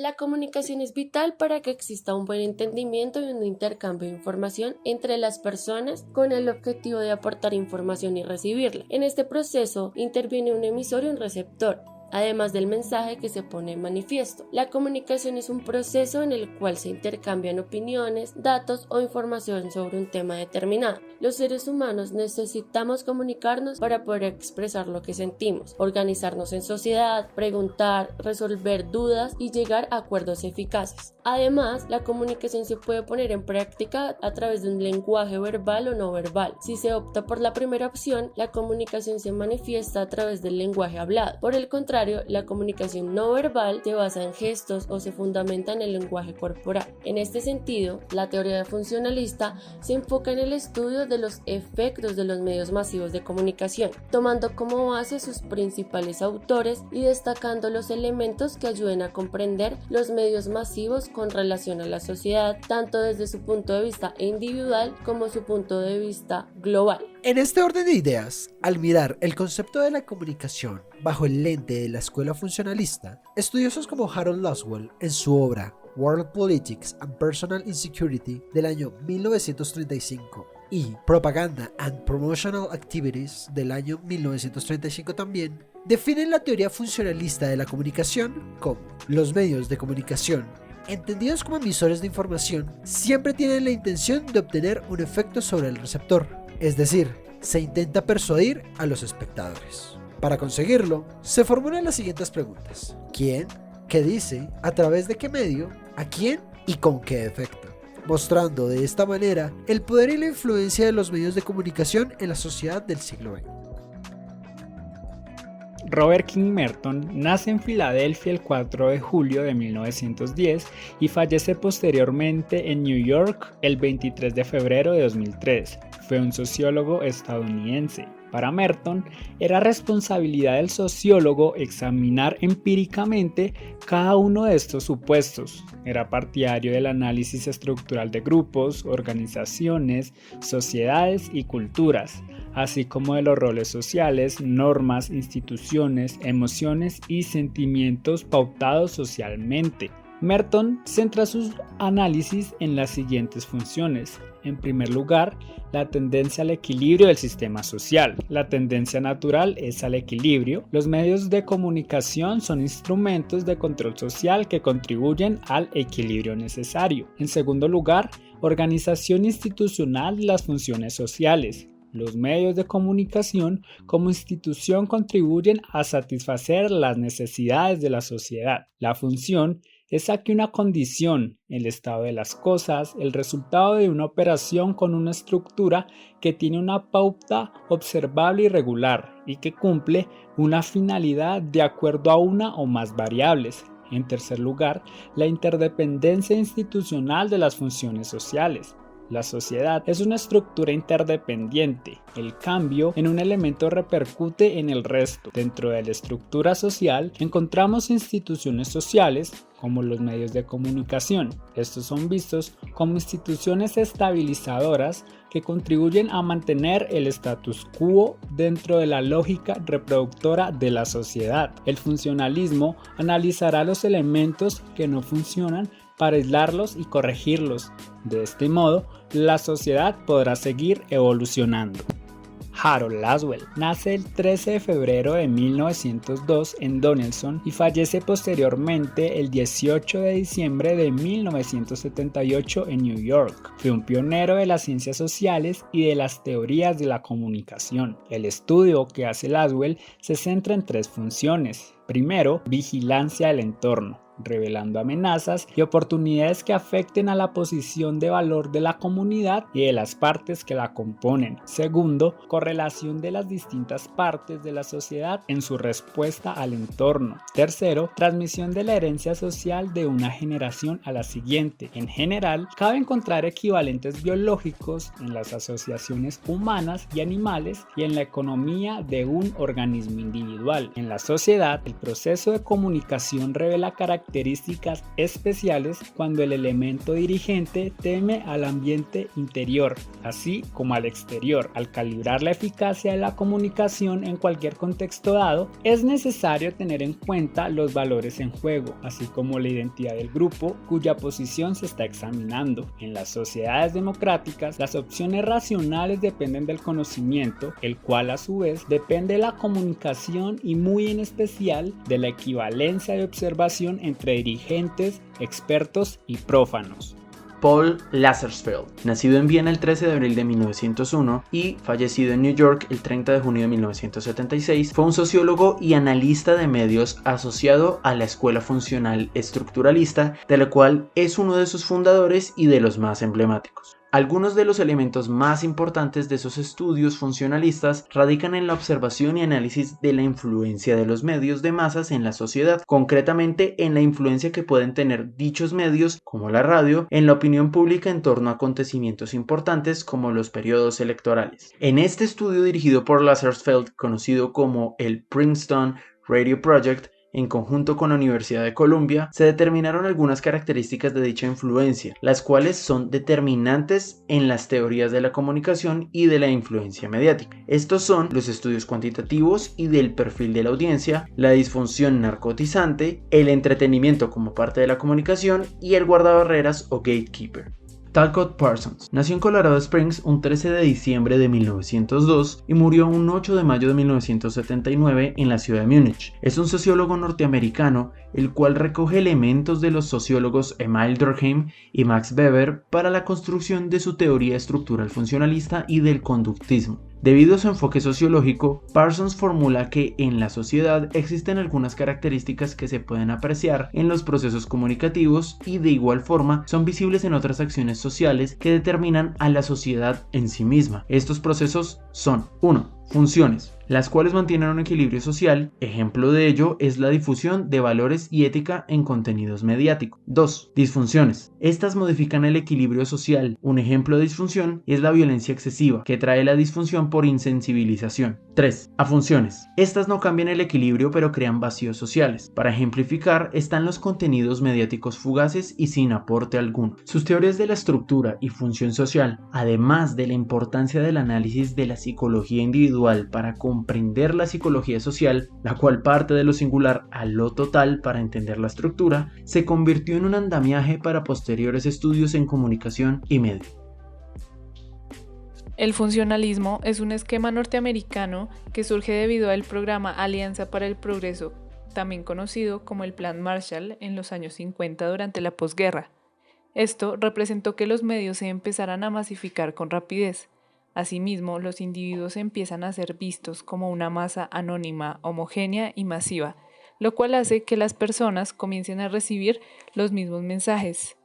La comunicación es vital para que exista un buen entendimiento y un intercambio de información entre las personas con el objetivo de aportar información y recibirla. En este proceso interviene un emisor y un receptor, además del mensaje que se pone en manifiesto. La comunicación es un proceso en el cual se intercambian opiniones, datos o información sobre un tema determinado. Los seres humanos necesitamos comunicarnos para poder expresar lo que sentimos, organizarnos en sociedad, preguntar, resolver dudas y llegar a acuerdos eficaces. Además, la comunicación se puede poner en práctica a través de un lenguaje verbal o no verbal. Si se opta por la primera opción, la comunicación se manifiesta a través del lenguaje hablado. Por el contrario, la comunicación no verbal se basa en gestos o se fundamenta en el lenguaje corporal. En este sentido, la teoría funcionalista se enfoca en el estudio de los efectos de los medios masivos de comunicación, tomando como base sus principales autores y destacando los elementos que ayuden a comprender los medios masivos con relación a la sociedad, tanto desde su punto de vista individual como su punto de vista global. En este orden de ideas, al mirar el concepto de la comunicación bajo el lente de la escuela funcionalista, estudiosos como Harold Laswell, en su obra World Politics and Personal Insecurity del año 1935 y Propaganda and Promotional Activities del año 1935 también, definen la teoría funcionalista de la comunicación como los medios de comunicación, entendidos como emisores de información, siempre tienen la intención de obtener un efecto sobre el receptor, es decir, se intenta persuadir a los espectadores. Para conseguirlo, se formulan las siguientes preguntas: ¿quién? ¿Qué dice? ¿A través de qué medio? ¿A quién? ¿Y con qué efecto? Mostrando de esta manera el poder y la influencia de los medios de comunicación en la sociedad del siglo XX. Robert King Merton nace en Filadelfia el 4 de julio de 1910 y fallece posteriormente en New York el 23 de febrero de 2003. Fue un sociólogo estadounidense. Para Merton, era responsabilidad del sociólogo examinar empíricamente cada uno de estos supuestos. Era partidario del análisis estructural de grupos, organizaciones, sociedades y culturas, así como de los roles sociales, normas, instituciones, emociones y sentimientos pautados socialmente. Merton centra sus análisis en las siguientes funciones. En primer lugar, la tendencia al equilibrio del sistema social. La tendencia natural es al equilibrio. Los medios de comunicación son instrumentos de control social que contribuyen al equilibrio necesario. En segundo lugar, organización institucional de las funciones sociales. Los medios de comunicación como institución contribuyen a satisfacer las necesidades de la sociedad. La función es aquí una condición, el estado de las cosas, el resultado de una operación con una estructura que tiene una pauta observable y regular y que cumple una finalidad de acuerdo a una o más variables. En tercer lugar, la interdependencia institucional de las funciones sociales. La sociedad es una estructura interdependiente. El cambio en un elemento repercute en el resto. Dentro de la estructura social encontramos instituciones sociales como los medios de comunicación. Estos son vistos como instituciones estabilizadoras que contribuyen a mantener el status quo dentro de la lógica reproductora de la sociedad. El funcionalismo analizará los elementos que no funcionan para aislarlos y corregirlos. De este modo, la sociedad podrá seguir evolucionando. Harold Laswell nace el 13 de febrero de 1902 en Donelson y fallece posteriormente el 18 de diciembre de 1978 en New York. Fue un pionero de las ciencias sociales y de las teorías de la comunicación. El estudio que hace Laswell se centra en tres funciones. Primero, vigilancia del entorno, revelando amenazas y oportunidades que afecten a la posición de valor de la comunidad y de las partes que la componen. Segundo, correlación de las distintas partes de la sociedad en su respuesta al entorno. Tercero, transmisión de la herencia social de una generación a la siguiente. En general, cabe encontrar equivalentes biológicos en las asociaciones humanas y animales y en la economía de un organismo individual. En la sociedad, el proceso de comunicación revela características características especiales cuando el elemento dirigente teme al ambiente interior, así como al exterior. Al calibrar la eficacia de la comunicación en cualquier contexto dado, es necesario tener en cuenta los valores en juego, así como la identidad del grupo cuya posición se está examinando. En las sociedades democráticas, las opciones racionales dependen del conocimiento, el cual a su vez depende de la comunicación y muy en especial de la equivalencia de observación entre dirigentes, expertos y prófanos. Paul Lazarsfeld, nacido en Viena el 13 de abril de 1901 y fallecido en New York el 30 de junio de 1976, fue un sociólogo y analista de medios asociado a la Escuela Funcional Estructuralista, de la cual es uno de sus fundadores y de los más emblemáticos. Algunos de los elementos más importantes de esos estudios funcionalistas radican en la observación y análisis de la influencia de los medios de masas en la sociedad, concretamente en la influencia que pueden tener dichos medios, como la radio, en la opinión pública en torno a acontecimientos importantes como los periodos electorales. En este estudio dirigido por Lazarsfeld, conocido como el Princeton Radio Project, en conjunto con la Universidad de Columbia, se determinaron algunas características de dicha influencia, las cuales son determinantes en las teorías de la comunicación y de la influencia mediática. Estos son los estudios cuantitativos y del perfil de la audiencia, la disfunción narcotizante, el entretenimiento como parte de la comunicación y el guardabarreras o gatekeeper. Talcott Parsons nació en Colorado Springs un 13 de diciembre de 1902 y murió un 8 de mayo de 1979 en la ciudad de Múnich. Es un sociólogo norteamericano, el cual recoge elementos de los sociólogos Emile Durkheim y Max Weber para la construcción de su teoría estructural funcionalista y del conductismo. Debido a su enfoque sociológico, Parsons formula que en la sociedad existen algunas características que se pueden apreciar en los procesos comunicativos y de igual forma son visibles en otras acciones sociales que determinan a la sociedad en sí misma. Estos procesos son 1. Funciones, las cuales mantienen un equilibrio social. Ejemplo de ello es la difusión de valores y ética en contenidos mediáticos. 2. Disfunciones. Estas modifican el equilibrio social. Un ejemplo de disfunción es la violencia excesiva, que trae la disfunción por insensibilización. 3. Afunciones. Estas no cambian el equilibrio pero crean vacíos sociales. Para ejemplificar están los contenidos mediáticos fugaces y sin aporte alguno. Sus teorías de la estructura y función social, además de la importancia del análisis de la psicología individual para comprender la psicología social, la cual parte de lo singular a lo total para entender la estructura, se convirtió en un andamiaje para posteriores estudios en comunicación y medio. El funcionalismo es un esquema norteamericano que surge debido al programa Alianza para el Progreso, también conocido como el Plan Marshall, en los años 50 durante la posguerra. Esto representó que los medios se empezaran a masificar con rapidez. Asimismo, los individuos empiezan a ser vistos como una masa anónima, homogénea y masiva, lo cual hace que las personas comiencen a recibir los mismos mensajes,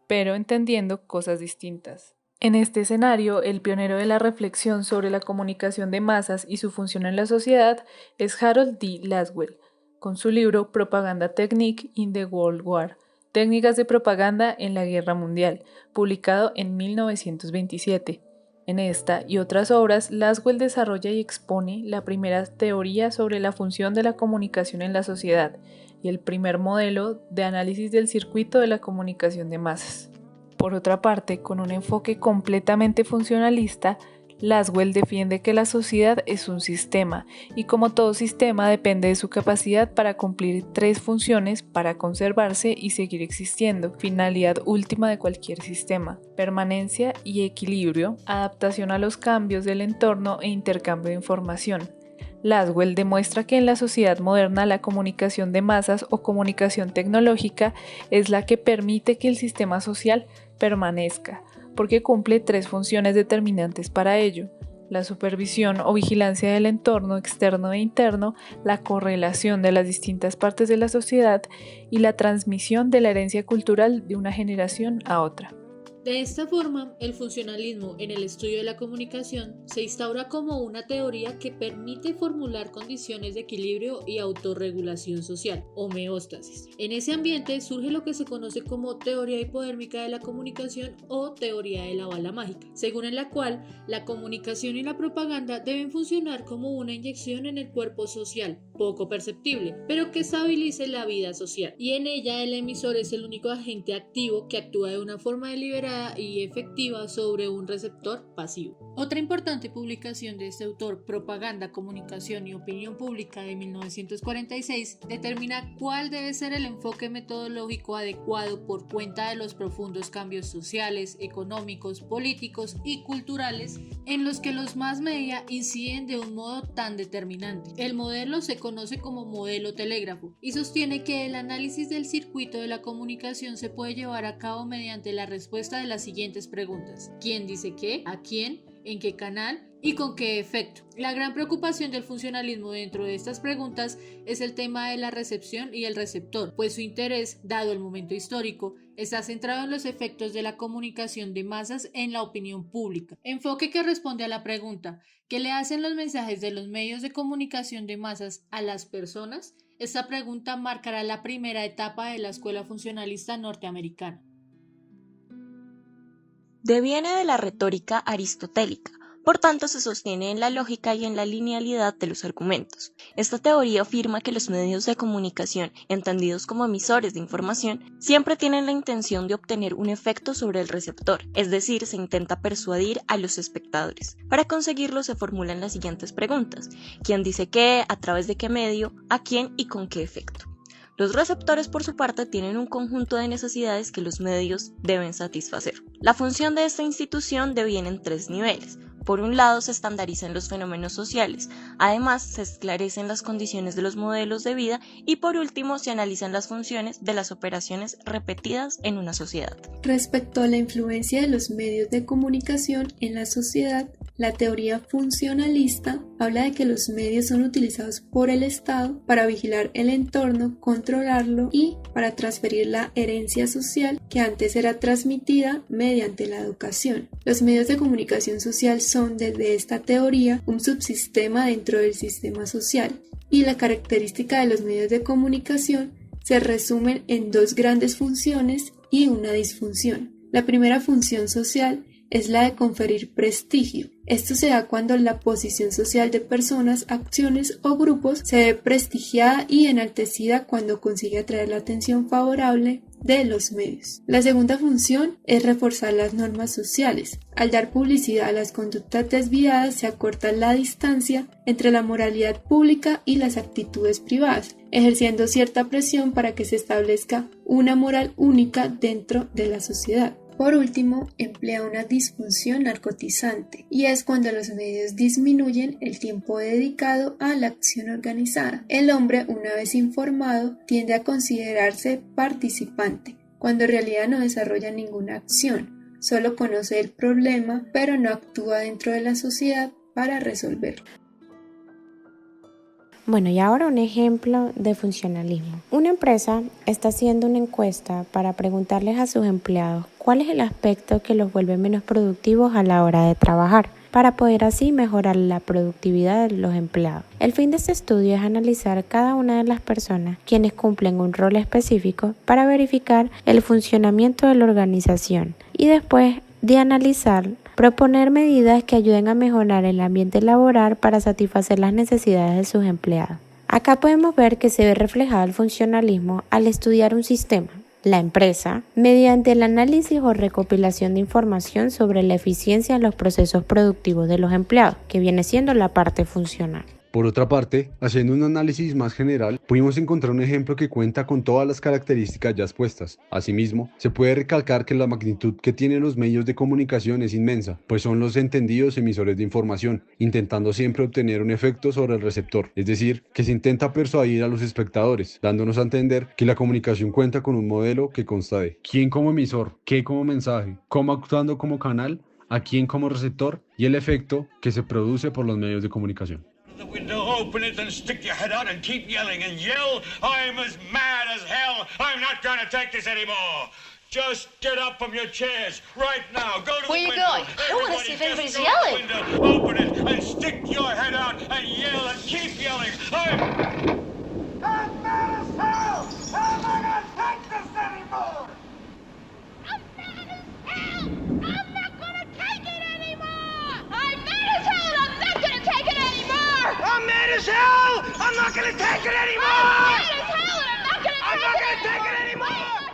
pero entendiendo cosas distintas. En este escenario, el pionero de la reflexión sobre la comunicación de masas y su función en la sociedad es Harold D. Laswell, con su libro Propaganda Technique in the World War, Técnicas de propaganda en la Guerra Mundial, publicado en 1927. En esta y otras obras, Laswell desarrolla y expone la primera teoría sobre la función de la comunicación en la sociedad y el primer modelo de análisis del circuito de la comunicación de masas. Por otra parte, con un enfoque completamente funcionalista, Laswell defiende que la sociedad es un sistema y como todo sistema depende de su capacidad para cumplir 3 funciones para conservarse y seguir existiendo, finalidad última de cualquier sistema: permanencia y equilibrio, adaptación a los cambios del entorno e intercambio de información. Laswell demuestra que en la sociedad moderna la comunicación de masas o comunicación tecnológica es la que permite que el sistema social permanezca, porque cumple 3 funciones determinantes para ello: la supervisión o vigilancia del entorno externo e interno, la correlación de las distintas partes de la sociedad y la transmisión de la herencia cultural de una generación a otra. De esta forma, el funcionalismo en el estudio de la comunicación se instaura como una teoría que permite formular condiciones de equilibrio y autorregulación social, homeostasis. En ese ambiente surge lo que se conoce como teoría hipodérmica de la comunicación o teoría de la bala mágica, según en la cual la comunicación y la propaganda deben funcionar como una inyección en el cuerpo social, poco perceptible, pero que estabilice la vida social. Y en ella el emisor es el único agente activo que actúa de una forma deliberada y efectiva sobre un receptor pasivo. Otra importante publicación de este autor, Propaganda, Comunicación y Opinión Pública de 1946, determina cuál debe ser el enfoque metodológico adecuado por cuenta de los profundos cambios sociales, económicos, políticos y culturales en los que los más media inciden de un modo tan determinante. El modelo se conoce como modelo telégrafo y sostiene que el análisis del circuito de la comunicación se puede llevar a cabo mediante la respuesta de las siguientes preguntas: ¿quién dice qué? ¿A quién? ¿En qué canal? ¿Y con qué efecto? La gran preocupación del funcionalismo dentro de estas preguntas es el tema de la recepción y el receptor, pues su interés, dado el momento histórico, está centrado en los efectos de la comunicación de masas en la opinión pública. Enfoque que responde a la pregunta: ¿qué le hacen los mensajes de los medios de comunicación de masas a las personas? Esta pregunta marcará la primera etapa de la escuela funcionalista norteamericana. Deviene de la retórica aristotélica, por tanto se sostiene en la lógica y en la linealidad de los argumentos. Esta teoría afirma que los medios de comunicación, entendidos como emisores de información, siempre tienen la intención de obtener un efecto sobre el receptor, es decir, se intenta persuadir a los espectadores. Para conseguirlo se formulan las siguientes preguntas: ¿quién dice qué? ¿A través de qué medio? ¿A quién? ¿Y con qué efecto? Los receptores, por su parte, tienen un conjunto de necesidades que los medios deben satisfacer. La función de esta institución deviene en 3 niveles. Por un lado, se estandarizan los fenómenos sociales, además se esclarecen las condiciones de los modelos de vida y por último se analizan las funciones de las operaciones repetidas en una sociedad. Respecto a la influencia de los medios de comunicación en la sociedad, la teoría funcionalista habla de que los medios son utilizados por el Estado para vigilar el entorno, controlarlo y para transferir la herencia social que antes era transmitida mediante la educación. Los medios de comunicación social son, desde esta teoría, un subsistema dentro del sistema social, y la característica de los medios de comunicación se resumen en 2 grandes funciones y una disfunción. La primera función social es la de conferir prestigio. Esto se da cuando la posición social de personas, acciones o grupos se ve prestigiada y enaltecida cuando consigue atraer la atención favorable de los medios. La segunda función es reforzar las normas sociales. Al dar publicidad a las conductas desviadas, se acorta la distancia entre la moralidad pública y las actitudes privadas, ejerciendo cierta presión para que se establezca una moral única dentro de la sociedad. Por último, emplea una disfunción narcotizante, y es cuando los medios disminuyen el tiempo dedicado a la acción organizada. El hombre, una vez informado, tiende a considerarse participante, cuando en realidad no desarrolla ninguna acción, solo conoce el problema, pero no actúa dentro de la sociedad para resolverlo. Bueno, y ahora un ejemplo de funcionalismo. Una empresa está haciendo una encuesta para preguntarles a sus empleados cuál es el aspecto que los vuelve menos productivos a la hora de trabajar, para poder así mejorar la productividad de los empleados. El fin de este estudio es analizar cada una de las personas quienes cumplen un rol específico para verificar el funcionamiento de la organización y después de analizar, proponer medidas que ayuden a mejorar el ambiente laboral para satisfacer las necesidades de sus empleados. Acá podemos ver que se ve reflejado el funcionalismo al estudiar un sistema, la empresa, mediante el análisis o recopilación de información sobre la eficiencia de los procesos productivos de los empleados, que viene siendo la parte funcional. Por otra parte, haciendo un análisis más general, pudimos encontrar un ejemplo que cuenta con todas las características ya expuestas. Asimismo, se puede recalcar que la magnitud que tienen los medios de comunicación es inmensa, pues son los entendidos emisores de información, intentando siempre obtener un efecto sobre el receptor, es decir, que se intenta persuadir a los espectadores, dándonos a entender que la comunicación cuenta con un modelo que consta de quién como emisor, qué como mensaje, cómo actuando como canal, a quién como receptor y el efecto que se produce por los medios de comunicación. The window, open it, and stick your head out and keep yelling and yell. I'm as mad as hell. I'm not going to take this anymore. Just get up from your chairs right now. Go to the window. Where are you going? I want to see if anybody's go yelling. To the window, open it and stick your head out and yell and keep yelling. I'm mad as hell. I'm not going to take this anymore. I'm mad as hell. I'm not going to take it anymore. I'm mad as hell. I'm not going to take it anymore. I'm mad as hell. I'm not gonna take it anymore! I'm not gonna take it anymore!